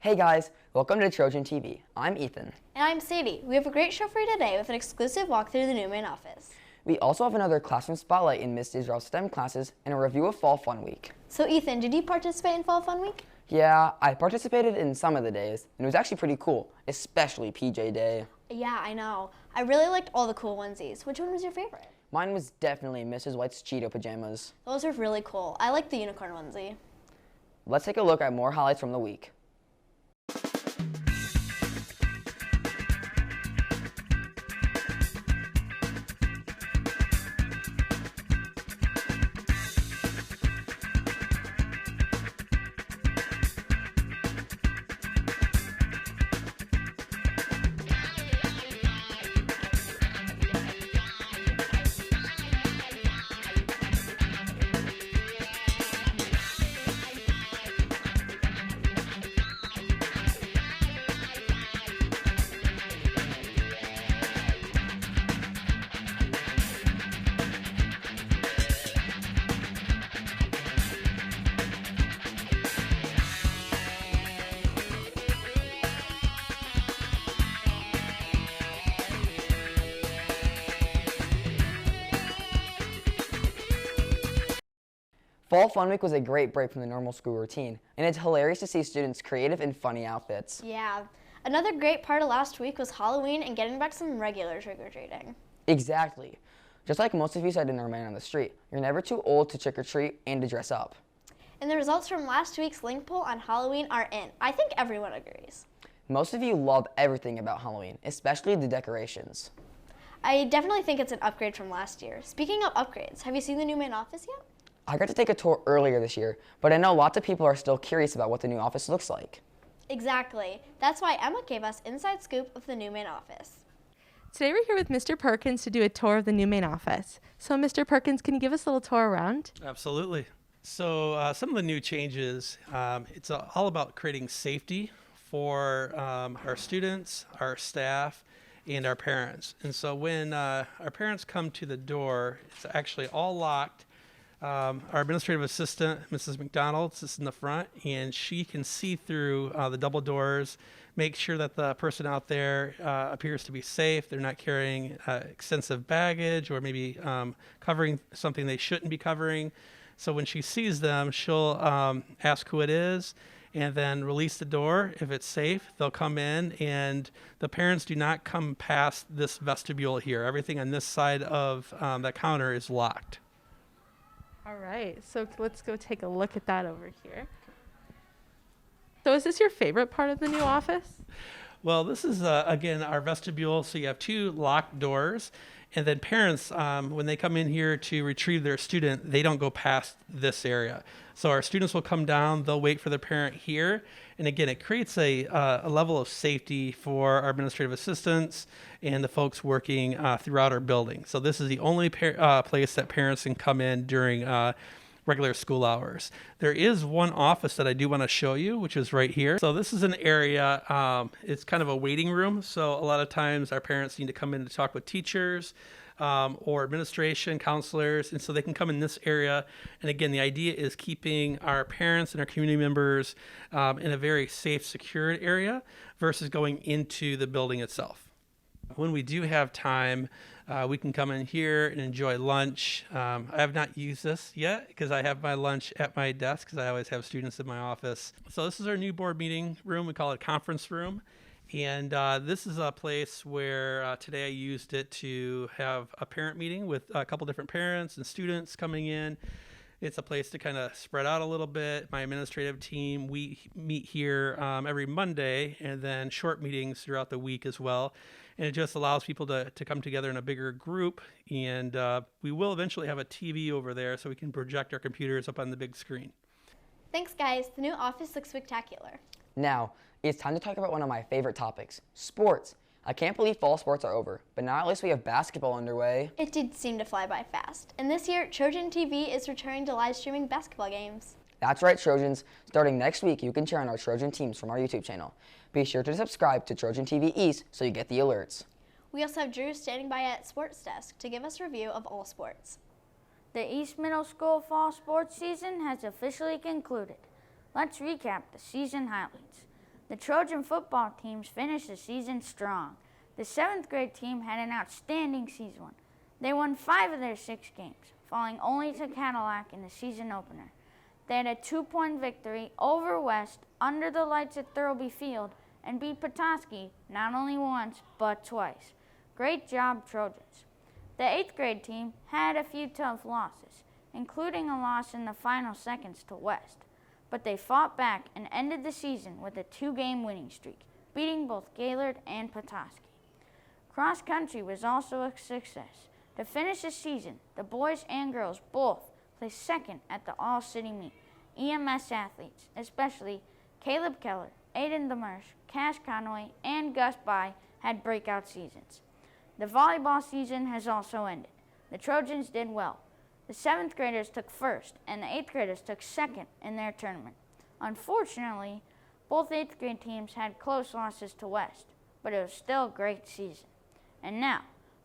Hey guys, welcome to Trojan TV. I'm Ethan. And I'm Sadie. We have a great show for you today with an exclusive walk through the new main office. We also have another classroom spotlight in Miss Israel's STEM classes and a review of Fall Fun Week. So Ethan, did you participate in Fall Fun Week? Yeah, I participated in some of the days, and it was actually pretty cool, especially PJ Day. Yeah, I know. I really liked all the cool onesies. Which one was your favorite? Mine was definitely Mrs. White's Cheeto pajamas. Those are really cool. I like the unicorn onesie. Let's take a look at more highlights from the week. Fall Fun Week was a great break from the normal school routine, and it's hilarious to see students' creative and funny outfits. Yeah. Another great part of last week was Halloween and getting back some regular trick-or-treating. Exactly. Just like most of you said in our Man on the Street, you're never too old to trick-or-treat and to dress up. And the results from last week's link poll on Halloween are in. I think everyone agrees. Most of you love everything about Halloween, especially the decorations. I definitely think it's an upgrade from last year. Speaking of upgrades, have you seen the new main office yet? I got to take a tour earlier this year, but I know lots of people are still curious about what the new office looks like. Exactly. That's why Emma gave us inside scoop of the new main office. Today we're here with Mr. Perkins to do a tour of the new main office. So Mr. Perkins, can you give us a little tour around? Absolutely. So some of the new changes, it's all about creating safety for our students, our staff, and our parents. And so when our parents come to the door, it's actually all locked. Our administrative assistant, Mrs. McDonald, sits in the front, and she can see through the double doors, make sure that the person out there appears to be safe. They're not carrying extensive baggage or maybe covering something they shouldn't be covering. So when she sees them, she'll ask who it is and then release the door. If it's safe, they'll come in, and the parents do not come past this vestibule here. Everything on this side of that counter is locked. All right, so let's go take a look at that over here. So is this your favorite part of the new office? Well, this is, again, our vestibule. So you have two locked doors. And then parents, when they come in here to retrieve their student, they don't go past this area. So our students will come down. They'll wait for their parent here. And again, it creates a level of safety for our administrative assistants and the folks working throughout our building. So this is the only place that parents can come in during regular school hours. There is one office that I do want to show you, which is right here. So this is an area, it's kind of a waiting room. So a lot of times our parents need to come in to talk with teachers or administration, counselors, and so they can come in this area. And again, the idea is keeping our parents and our community members in a very safe, secured area versus going into the building itself. When we do have time, we can come in here and enjoy lunch. I have not used this yet because I have my lunch at my desk because I always have students in my office. So this is our new board meeting room. We call it conference room. And this is a place where today I used it to have a parent meeting with a couple different parents and students coming in. It's a place to kind of spread out a little bit. My administrative team, we meet here every Monday, and then short meetings throughout the week as well. And it just allows people to come together in a bigger group. And we will eventually have a TV over there so we can project our computers up on the big screen. Thanks, guys. The new office looks spectacular. Now, it's time to talk about one of my favorite topics, sports. I can't believe fall sports are over, but now at least we have basketball underway. It did seem to fly by fast. And this year, Trojan TV is returning to live streaming basketball games. That's right, Trojans. Starting next week, you can cheer on our Trojan teams from our YouTube channel. Be sure to subscribe to Trojan TV East so you get the alerts. We also have Drew standing by at Sports Desk to give us a review of all sports. The East Middle School fall sports season has officially concluded. Let's recap the season highlights. The Trojan football teams finished the season strong. The 7th grade team had an outstanding season. They won 5 of their 6 games, falling only to Cadillac in the season opener. They had a 2-point victory over West under the lights at Thurlby Field and beat Petoskey not only once, but twice. Great job, Trojans. The 8th grade team had a few tough losses, including a loss in the final seconds to West. But they fought back and ended the season with a 2-game winning streak, beating both Gaylord and Petoskey. Cross country was also a success. To finish the season, the boys and girls both placed second at the All-City Meet. EMS athletes, especially Caleb Keller, Aiden Demarsh, Cash Conway, and Gus By, had breakout seasons. The volleyball season has also ended. The Trojans did well. The 7th graders took first, and the 8th graders took second in their tournament. Unfortunately, both 8th grade teams had close losses to West, but it was still a great season. And now,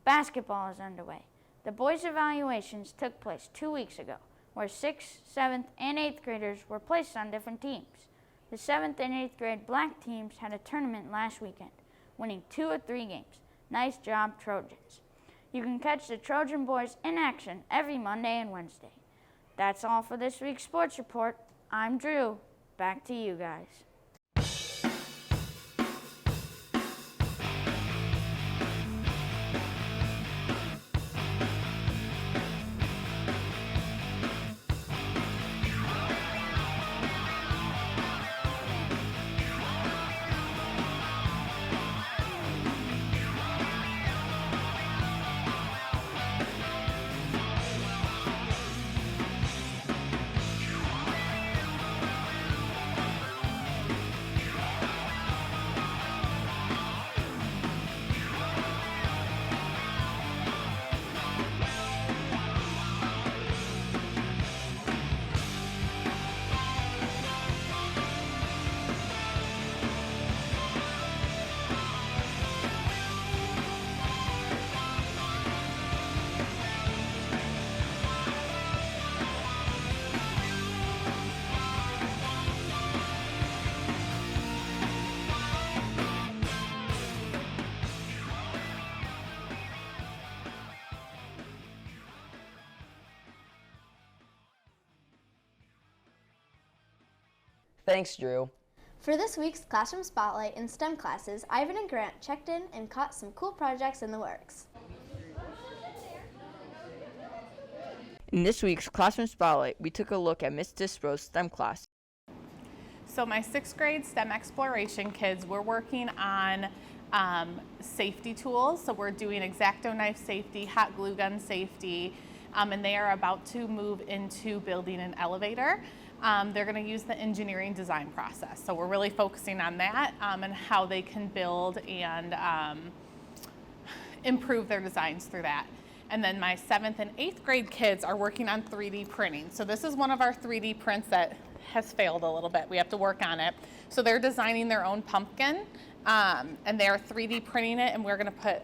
basketball is underway. The boys' evaluations took place 2 weeks ago, where 6th, 7th, and 8th graders were placed on different teams. The 7th and 8th grade black teams had a tournament last weekend, winning 2 of 3 games. Nice job, Trojans. You can catch the Trojan boys in action every Monday and Wednesday. That's all for this week's Sports Report. I'm Drew. Back to you guys. Thanks, Drew. For this week's Classroom Spotlight in STEM classes, Ivan and Grant checked in and caught some cool projects in the works. In this week's Classroom Spotlight, we took a look at Ms. Dispro's STEM class. So my 6th grade STEM exploration kids, we're working on safety tools. So we're doing X-Acto knife safety, hot glue gun safety, and they are about to move into building an elevator. They're going to use the engineering design process. So we're really focusing on that and how they can build and improve their designs through that. And then my 7th and 8th grade kids are working on 3D printing. So this is one of our 3D prints that has failed a little bit. We have to work on it. So they're designing their own pumpkin and they're 3D printing it, and we're going to put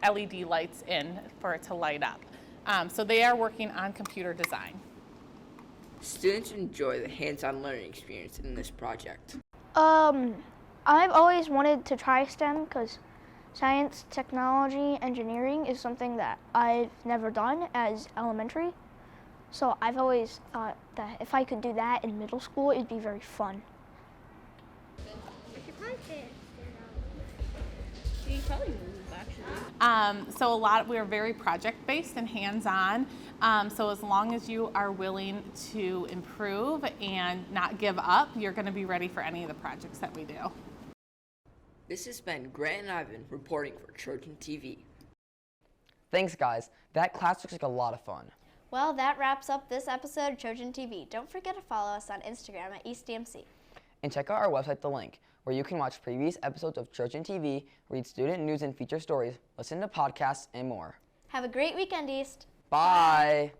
LED lights in for it to light up. So they are working on computer design. Students enjoy the hands-on learning experience in this project. I've always wanted to try STEM because science, technology, engineering is something that I've never done as elementary. So I've always thought that if I could do that in middle school, it'd be very fun. So we're very project-based and hands-on. So as long as you are willing to improve and not give up, you're going to be ready for any of the projects that we do. This has been Grant and Ivan reporting for Trojan TV. Thanks, guys. That class looks like a lot of fun. Well, that wraps up this episode of Trojan TV. Don't forget to follow us on Instagram at EastDMC. And check out our website, The Link, where you can watch previous episodes of Trojan TV, read student news and feature stories, listen to podcasts, and more. Have a great weekend, East. Bye.